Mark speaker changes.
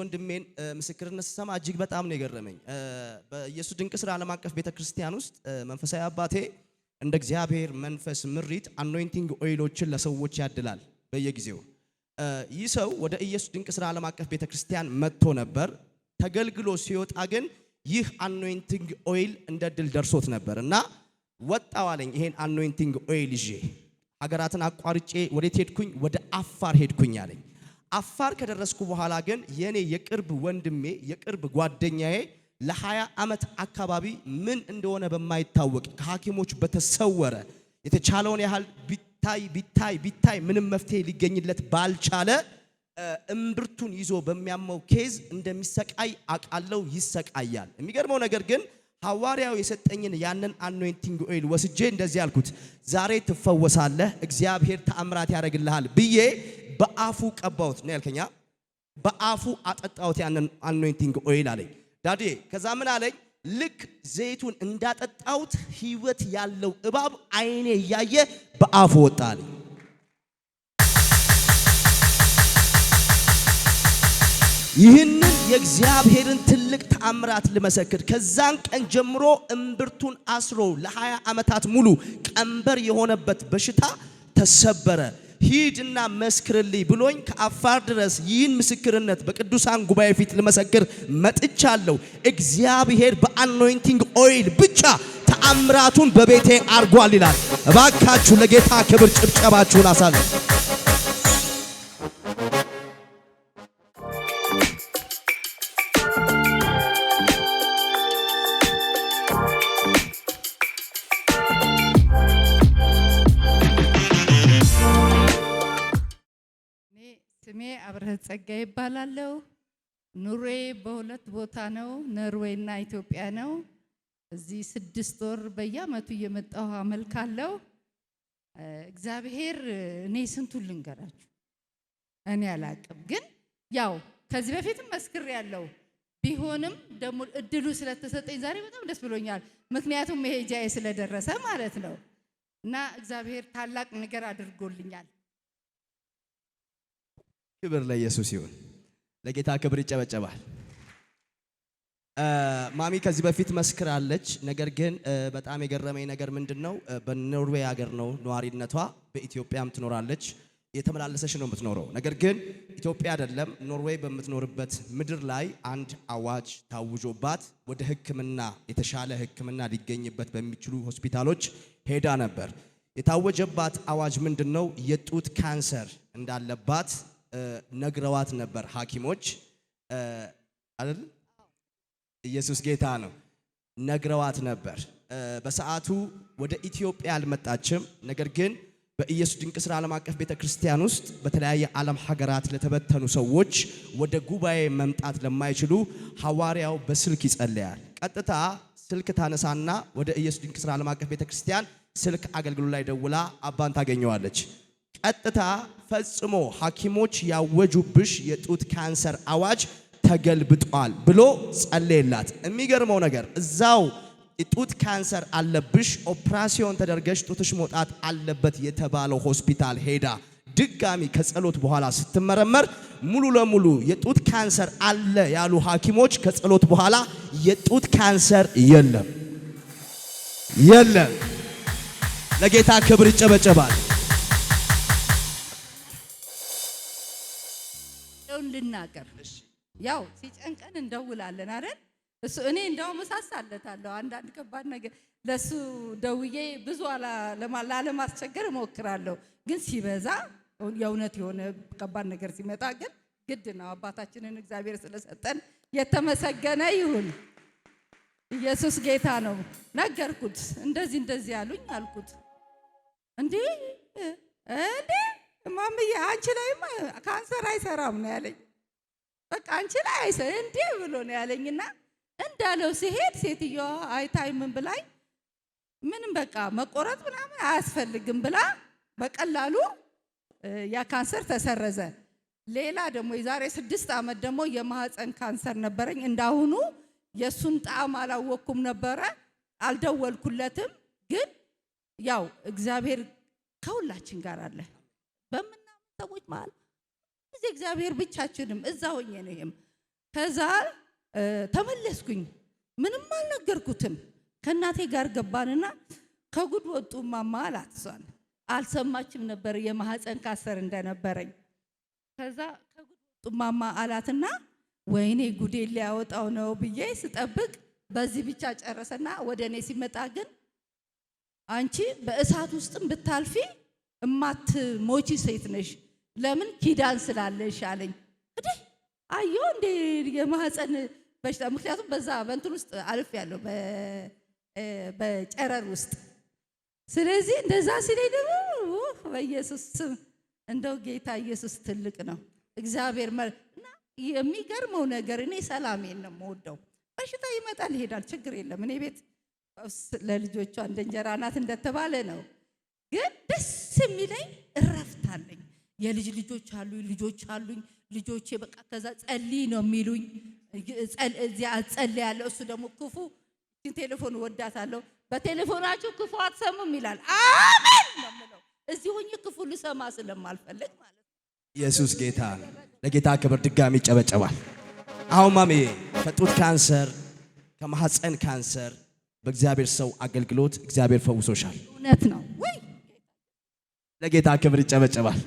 Speaker 1: ወንድሜን ምስክርነት ስሰማ እጅግ በጣም ነው የገረመኝ። በኢየሱስ ድንቅ ስራ ዓለም አቀፍ ቤተክርስቲያን ውስጥ መንፈሳዊ አባቴ እንደ እግዚአብሔር መንፈስ ምሪት አኖይንቲንግ ኦይሎችን ለሰዎች ያድላል በየጊዜው። ይህ ሰው ወደ ኢየሱስ ድንቅ ስራ ዓለም አቀፍ ቤተክርስቲያን መጥቶ ነበር። ተገልግሎ ሲወጣ ግን ይህ አኖይንቲንግ ኦይል እንደ ድል ደርሶት ነበርና ወጣው አለኝ። ይሄን አኖይንቲንግ ኦይል ይዤ ሀገራትን አቋርጬ ወዴት ሄድኩኝ? ወደ አፋር ሄድኩኝ አለኝ። አፋር ከደረስኩ በኋላ ግን የኔ የቅርብ ወንድሜ የቅርብ ጓደኛዬ ለ20 ዓመት አካባቢ ምን እንደሆነ በማይታወቅ ከሐኪሞች በተሰወረ የተቻለውን ያህል ቢታይ ምንም መፍትሄ ሊገኝለት ባልቻለ እምብርቱን ይዞ በሚያመው ኬዝ እንደሚሰቃይ አቃለው ይሰቃያል። የሚገርመው ነገር ግን ሐዋርያው የሰጠኝን ያንን አኖይንቲንግ ኦይል ወስጄ እንደዚህ ያልኩት ዛሬ ትፈወሳለህ፣ እግዚአብሔር ተአምራት ያደርግልሃል ብዬ በአፉ ቀባውት ነው ያልከኛ። በአፉ አጠጣውት ያንን አኖይንቲንግ ኦይል አለኝ ዳዴ። ከዛ ምን አለኝ? ልክ ዘይቱን እንዳጠጣውት ህይወት ያለው እባብ አይኔ እያየ በአፉ ወጣል። ይህንን የእግዚአብሔርን ትልቅ ተአምራት ልመሰክር ከዛን ቀን ጀምሮ እምብርቱን አስሮ ለ20 ዓመታት ሙሉ ቀንበር የሆነበት በሽታ ተሰበረ። ሂድና መስክርልኝ ብሎኝ ከአፋር ድረስ ይህን ምስክርነት በቅዱሳን ጉባኤ ፊት ልመሰክር መጥቻለሁ። እግዚአብሔር በአኖይንቲንግ ኦይል ብቻ ተአምራቱን በቤቴ አርጓል ይላል። እባካችሁ ለጌታ ክብር ጭብጨባችሁን አሳሉ።
Speaker 2: ስሜ አብርሃት ጸጋይ ይባላልው። ኑሬ በሁለት ቦታ ነው፣ ኖርዌይ እና ኢትዮጵያ ነው። እዚህ 6 ወር በየአመቱ እየመጣሁ አመልካለሁ። እግዚአብሔር እኔ ስንቱን ልንገራችሁ እኔ አላቅም፣ ግን ያው ከዚህ በፊትም መስክሬያለሁ። ቢሆንም ደግሞ እድሉ ስለተሰጠኝ ዛሬ በጣም ደስ ብሎኛል። ምክንያቱም መሄጃዬ ስለደረሰ ማለት ነው እና እግዚአብሔር ታላቅ ነገር አድርጎልኛል።
Speaker 1: ክብር ለኢየሱስ ይሁን። ለጌታ ክብር ይጨበጨባል። ማሚ ከዚህ በፊት መስክራለች። ነገር ግን በጣም የገረመኝ ነገር ምንድነው? በኖርዌይ ሀገር ነው ነዋሪነቷ፣ በኢትዮጵያም ትኖራለች። የተመላለሰች ነው የምትኖረው። ነገር ግን ኢትዮጵያ አይደለም ኖርዌይ በምትኖርበት ምድር ላይ አንድ አዋጅ ታውጆባት ወደ ሕክምና የተሻለ ሕክምና ሊገኝበት በሚችሉ ሆስፒታሎች ሄዳ ነበር። የታወጀባት አዋጅ ምንድነው? የጡት ካንሰር እንዳለባት ነግረዋት ነበር ሐኪሞች አይደል? ኢየሱስ ጌታ ነው። ነግረዋት ነበር። በሰዓቱ ወደ ኢትዮጵያ አልመጣችም። ነገር ግን በኢየሱስ ድንቅ ስራ ዓለም አቀፍ ቤተክርስቲያን ውስጥ በተለያየ ዓለም ሀገራት ለተበተኑ ሰዎች ወደ ጉባኤ መምጣት ለማይችሉ ሐዋርያው በስልክ ይጸልያል። ቀጥታ ስልክ ታነሳና ወደ ኢየሱስ ድንቅ ስራ ዓለም አቀፍ ቤተክርስቲያን ስልክ አገልግሎት ላይ ደውላ አባን ታገኘዋለች። ቀጥታ ፈጽሞ ሐኪሞች ያወጁብሽ የጡት ካንሰር አዋጅ ተገልብጧል ብሎ ጸለየላት። የሚገርመው ነገር እዛው የጡት ካንሰር አለብሽ፣ ኦፕራሲዮን ተደርገሽ ጡትሽ መውጣት አለበት የተባለው ሆስፒታል ሄዳ ድጋሚ ከጸሎት በኋላ ስትመረመር ሙሉ ለሙሉ የጡት ካንሰር አለ ያሉ ሐኪሞች ከጸሎት በኋላ የጡት ካንሰር የለም። ለጌታ ክብር ይጨበጨባል።
Speaker 2: ልናገር ያው ሲጨንቀን እንደውላለን አይደል? እሱ እኔ እንደውም እሳሳለታለሁ። አንዳንድ ከባድ ነገር ለሱ ደውዬ ብዙ ላለማስቸገር እሞክራለሁ። ግን ሲበዛ የእውነት የሆነ ከባድ ነገር ሲመጣ ግን ግድ ነው። አባታችንን እግዚአብሔር ስለሰጠን የተመሰገነ ይሁን። ኢየሱስ ጌታ ነው። ነገርኩት። እንደዚህ ያሉኝ አልኩት። እንዴ ማምዬ አንቺ ላይማ ካንሰር አይሰራም ነው ያለኝ። በቃ አንቺ ላይ አይሰራ እንዴ ብሎ ነው ያለኝና እንዳለው ሲሄድ ሴትዮዋ አይታይ ምን ብላኝ ምንም በቃ መቆረጥ ምናምን አያስፈልግም ብላ በቀላሉ ያ ካንሰር ተሰረዘ። ሌላ ደግሞ የዛሬ 6 ዓመት ደግሞ የማህፀን ካንሰር ነበረኝ። እንዳሁኑ የሱን ጣዕም አላወኩም ነበረ፣ አልደወልኩለትም። ግን ያው እግዚአብሔር ከሁላችን ጋር አለ። በመናም ሰዎች ማለት እዚህ እግዚአብሔር ብቻችንም እዛ ሆኜ ነው። ይሄም ከዛ ተመለስኩኝ። ምንም አልነገርኩትም። ከእናቴ ጋር ገባንና ከጉድ ወጡ ማማ አላት። እሷን አልሰማችም ነበር የማህፀን ካንሰር እንደነበረኝ። ከዛ ከጉድ ወጡ ማማ አላትና ወይኔ ጉዴ ሊያወጣው ነው ብዬ ስጠብቅ በዚህ ብቻ ጨረሰና ወደ እኔ ሲመጣ ግን አንቺ በእሳት ውስጥም ብታልፊ እማትሞቺ ሴት ነሽ፣ ለምን ኪዳን ስላለሽ አለኝ። እንዴ አየሁ እንዴ የማህፀን በሽታ፣ ምክንያቱም በዛ በእንትን ውስጥ አልፍ ያለው በጨረር ውስጥ። ስለዚህ እንደዛ ሲለኝ ደግሞ በኢየሱስ ስም እንደው ጌታ ኢየሱስ ትልቅ ነው እግዚአብሔር እና የሚገርመው ነገር እኔ ሰላሜን ነው የምወደው። በሽታ ይመጣል ይሄዳል፣ ችግር የለም። እኔ ቤት ለልጆቿ እንደ እንጀራ ናት እንደተባለ ነው። ግን ደስ የሚለኝ እረፍት አለኝ። የልጅ ልጆች አሉኝ፣ ልጆቼ በቃ ከዛ ጸልይ ነው የሚሉኝ። እዚያ ጸልያለሁ። እሱ ደግሞ ክፉ ቴሌፎን ወዳታለሁ፣ በቴሌፎናችሁ ክፉ አትሰሙም ይላል። አሜን ነው የምለው። እዚህ ሆኜ ክፉ ልሰማ ስለማልፈልግ ማለት ነው።
Speaker 1: ኢየሱስ ጌታ። ለጌታ ክብር ድጋሚ ይጨበጨባል። አሁን ማሜ ከጡት ካንሰር ከማህፀን ካንሰር በእግዚአብሔር ሰው አገልግሎት እግዚአብሔር ፈውሶሻል።
Speaker 2: እውነት ነው ወይ?
Speaker 1: ለጌታ ክብር ይጨበጨባል።